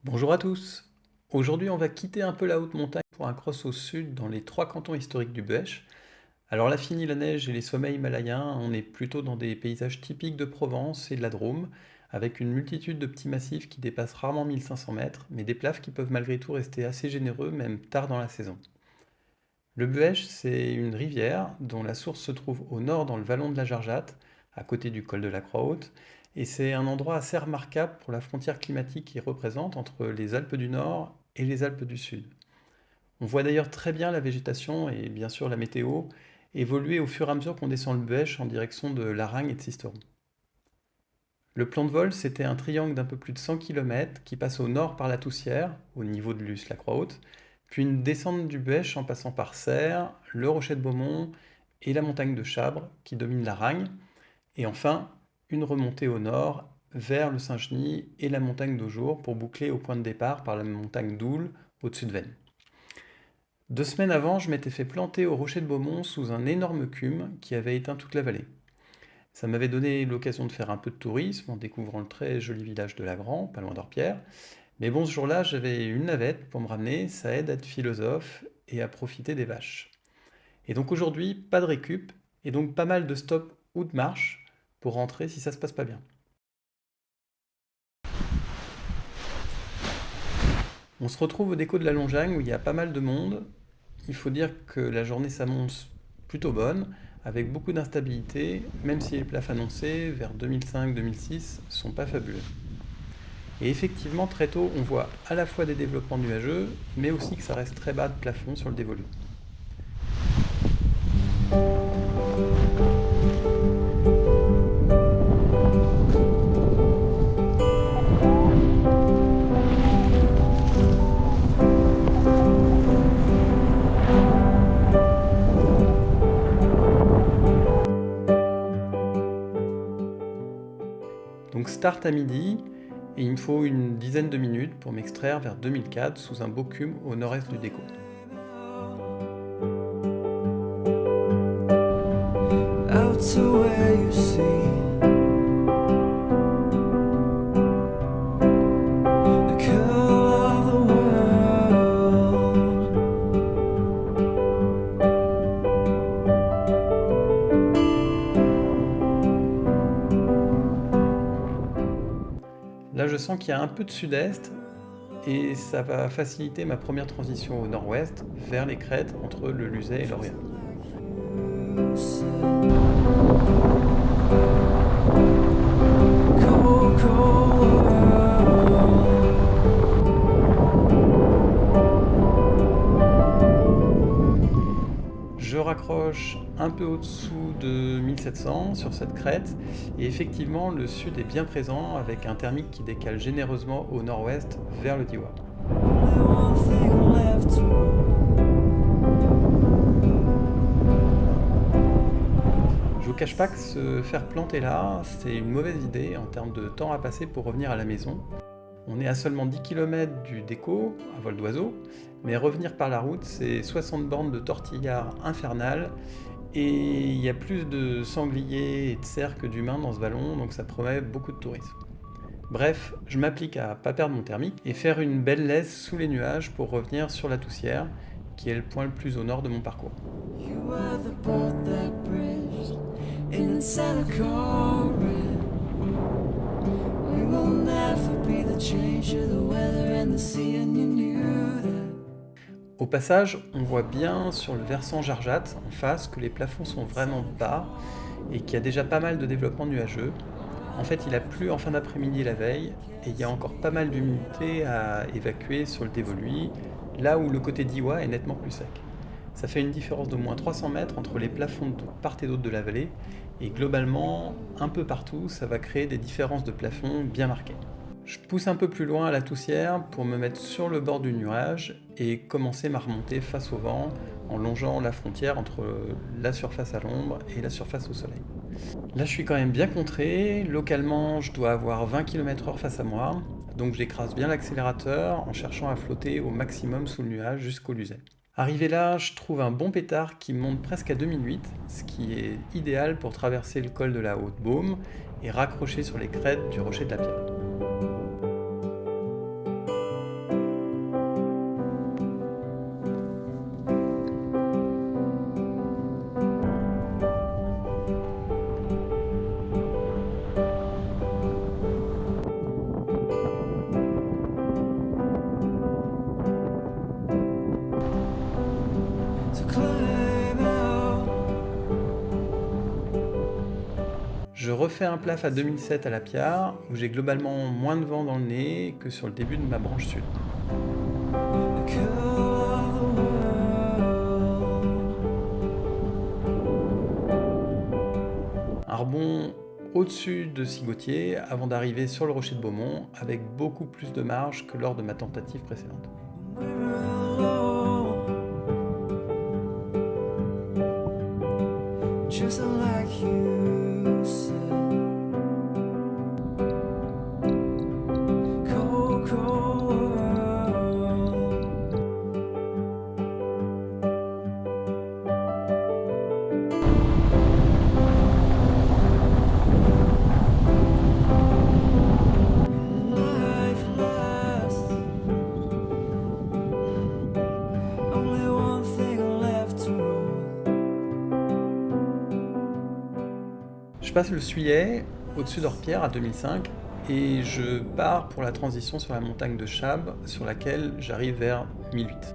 Bonjour à tous. Aujourd'hui, on va quitter un peu la haute montagne pour un cross au sud dans les trois cantons historiques du Buech. Alors là, fini la neige et les sommets himalayens, on est plutôt dans des paysages typiques de Provence et de la Drôme, avec une multitude de petits massifs qui dépassent rarement 1500 mètres, mais des plages qui peuvent malgré tout rester assez généreux, même tard dans la saison. Le Buech, c'est une rivière dont la source se trouve au nord dans le vallon de la Jarjate, à côté du col de la Croix-Haute, et c'est un endroit assez remarquable pour la frontière climatique qu'il représente entre les Alpes du Nord et les Alpes du Sud. On voit d'ailleurs très bien la végétation et bien sûr la météo évoluer au fur et à mesure qu'on descend le Buech en direction de Laragne et de Sisteron. Le plan de vol, c'était un triangle d'un peu plus de 100 km qui passe au nord par la Toussière, au niveau de Luz-la-Croix-Haute, puis une descente du Buech en passant par Serres, le Rocher de Beaumont et la montagne de Chabre qui domine Laragne, et enfin une remontée au nord vers le Saint-Genis et la montagne d'Aujour pour boucler au point de départ par la montagne d'Oule au-dessus de Veynes. 2 semaines avant, je m'étais fait planter au Rocher de Beaumont sous un énorme cume qui avait éteint toute la vallée. Ça m'avait donné l'occasion de faire un peu de tourisme en découvrant le très joli village de Lagran, pas loin d'Orpierre. Mais bon, ce jour-là, j'avais une navette pour me ramener, ça aide à être philosophe et à profiter des vaches. Et donc aujourd'hui, pas de récup, et donc pas mal de stops ou de marche pour rentrer si ça se passe pas bien. On se retrouve au déco de la Longeagne où il y a pas mal de monde. Il faut dire que la journée s'annonce plutôt bonne, avec beaucoup d'instabilité, même si les plafs annoncés vers 2005-2006 sont pas fabuleux. Et effectivement, très tôt, on voit à la fois des développements nuageux, mais aussi que ça reste très bas de plafond sur le dévolu. Donc start à midi, et il me faut une dizaine de minutes pour m'extraire vers 2004 sous un beau cume au nord-est du déco. Out to where you see the color of the world. Là, je sens qu'il y a un peu de sud-est, et ça va faciliter ma première transition au nord-ouest vers les crêtes entre le Luzet et l'Orient. Cold, cold world. Je raccroche un peu au-dessous de 1700 sur cette crête, et effectivement le sud est bien présent avec un thermique qui décale généreusement au nord-ouest vers le Diois. Only one thing left to Je vous cache pas que se faire planter là, c'est une mauvaise idée en termes de temps à passer pour revenir à la maison. On est à seulement 10 km du déco, à vol d'oiseau, mais revenir par la route, c'est 60 bornes de tortillard infernales, et il y a plus de sangliers et de cerfs que d'humains dans ce vallon, donc ça promet beaucoup de tourisme. Bref, je m'applique à pas perdre mon thermique et faire une belle laisse sous les nuages pour revenir sur la Toussière, qui est le point le plus au nord de mon parcours. you were the boat that bridged in its current. We will never be the change of the weather and the sea, and you knew that. Au passage, on voit bien sur le versant Jarjate, en face, que les plafonds sont vraiment bas et qu'il y a déjà pas mal de développement nuageux. En fait, il a plu en fin d'après-midi la veille et il y a encore pas mal d'humidité à évacuer sur le dévolu, là où le côté d'Iwa est nettement plus sec. Ça fait une différence d'au moins 300 mètres entre les plafonds de part et d'autre de la vallée, et globalement, un peu partout, ça va créer des différences de plafond bien marquées. Je pousse un peu plus loin à la Toussière pour me mettre sur le bord du nuage et commencer ma remontée face au vent en longeant la frontière entre la surface à l'ombre et la surface au soleil. Là, je suis quand même bien contré. Localement, je dois avoir 20 km/h face à moi, donc j'écrase bien l'accélérateur en cherchant à flotter au maximum sous le nuage jusqu'au Luzet. Arrivé là, je trouve un bon pétard qui monte presque à 2008, ce qui est idéal pour traverser le col de la Haute-Baume et raccrocher sur les crêtes du Rocher de la Pierre. refait un plaf à 2007 à la Piare, où j'ai globalement moins de vent dans le nez que sur le début de ma branche sud. Un rebond au-dessus de Sigottier avant d'arriver sur le rocher de Beaumont avec beaucoup plus de marge que lors de ma tentative précédente. Just like you said, cold, cold world. Life lasts. Only one thing left to rule. Je passe le Suillet au-dessus d'Orpierre à 2005 et je pars pour la transition sur la montagne de Chab sur laquelle j'arrive vers 1008.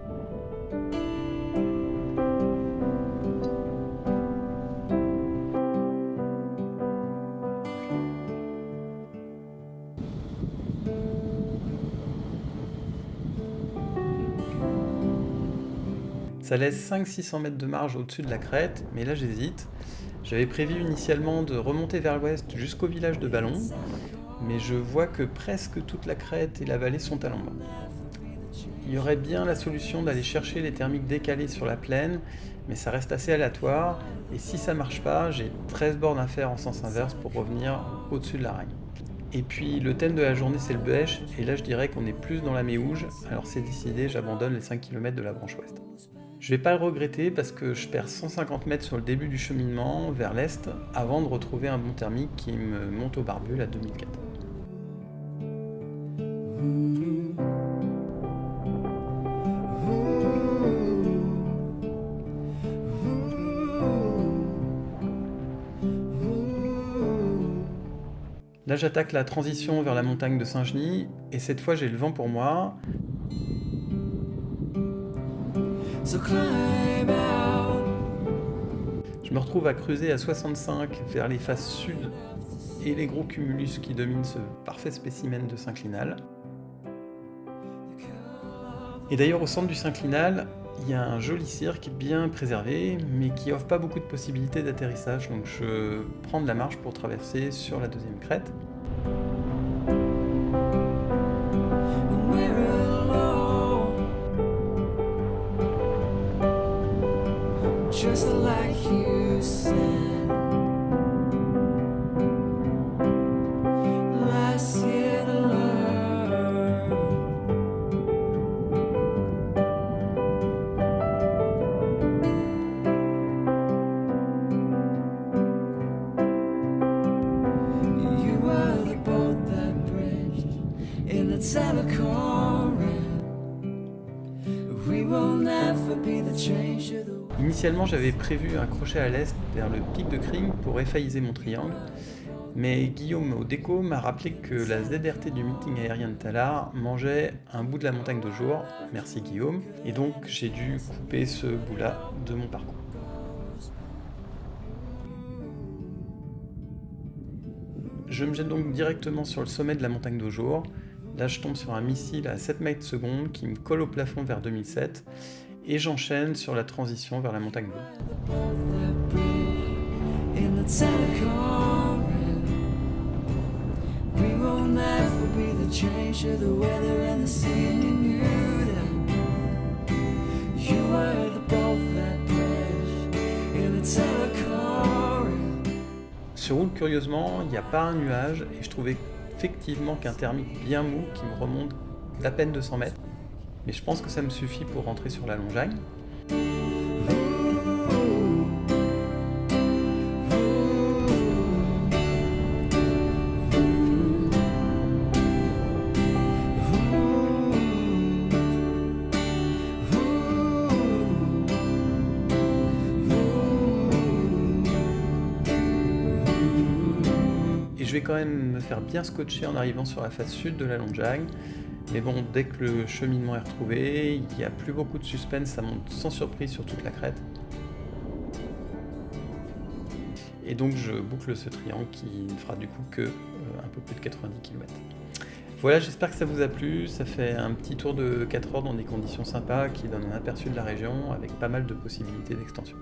Ça laisse 500-600 mètres de marge au-dessus de la crête, mais là j'hésite. J'avais prévu initialement de remonter vers l'ouest jusqu'au village de Ballon, mais je vois que presque toute la crête et la vallée sont à l'ombre. Il y aurait bien la solution d'aller chercher les thermiques décalées sur la plaine, mais ça reste assez aléatoire, et si ça marche pas, j'ai 13 bornes à faire en sens inverse pour revenir au-dessus de la Ragne. Et puis le thème de la journée c'est le Buëch, et là je dirais qu'on est plus dans la Méouge, alors c'est décidé, j'abandonne les 5 km de la branche ouest. Je vais pas le regretter parce que je perds 150 mètres sur le début du cheminement vers l'est avant de retrouver un bon thermique qui me monte au Barbule à 2004. Là j'attaque la transition vers la montagne de Saint-Genis et cette fois j'ai le vent pour moi. So climb out. Je me retrouve à creuser à 65 vers les faces sud et les gros cumulus qui dominent ce parfait spécimen de synclinal. Et d'ailleurs au centre du synclinal, il y a un joli cirque bien préservé mais qui offre pas beaucoup de possibilités d'atterrissage, donc je prends de la marge pour traverser sur la deuxième crête. We're alone. Just like you said. Last year to learn. You were the boat that bridged in the telecurrent. We will never be the change to the. Initialement j'avais prévu un crochet à l'est vers le pic de Kring pour effaïser mon triangle, mais Guillaume au déco m'a rappelé que la ZRT du meeting aérien de Tallard mangeait un bout de la montagne de jour, merci Guillaume, et donc j'ai dû couper ce bout-là de mon parcours. Je me jette donc directement sur le sommet de la montagne d'Aujour. Là, je tombe sur un missile à 7 mètres secondes qui me colle au plafond vers 2007 et j'enchaîne sur la transition vers la montagne bleue. In the telecurrent, we will never be the change to the weather and the sea, and you knew that. You were the boat that bridged in the telecurrent. Sur roule, curieusement, il n'y a pas un nuage et je trouvais effectivement qu'un thermique bien mou qui me remonte d'à peine 200 mètres. Mais je pense que ça me suffit pour rentrer sur la Longagne. Je vais quand même me faire bien scotcher en arrivant sur la face sud de la Longagne. Mais bon, dès que le cheminement est retrouvé, il n'y a plus beaucoup de suspense, ça monte sans surprise sur toute la crête. Et donc je boucle ce triangle qui ne fera du coup que un peu plus de 90 km. Voilà, j'espère que ça vous a plu. Ça fait un petit tour de 4 heures dans des conditions sympas qui donnent un aperçu de la région avec pas mal de possibilités d'extension.